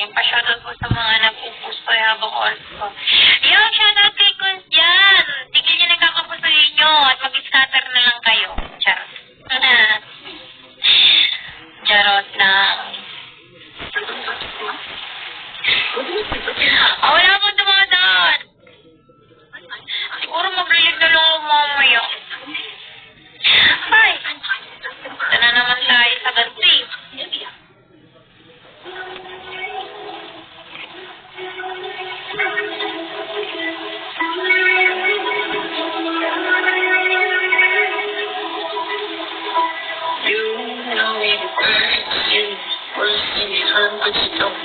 Pa-shoutout po sa mga nagpupusto habang oras ko. Yung shoutout kay Kunz dyan. Tigil niyo nagkakapusuhin nyo at mag-scatter na lang kayo. Charot. Charot lang. Wala po dumadaan. Siguro maglilig na lang ako mamaya. Ay, ito na naman tayo sa ganti. You know it hurts you, worse than it hurt, but you don't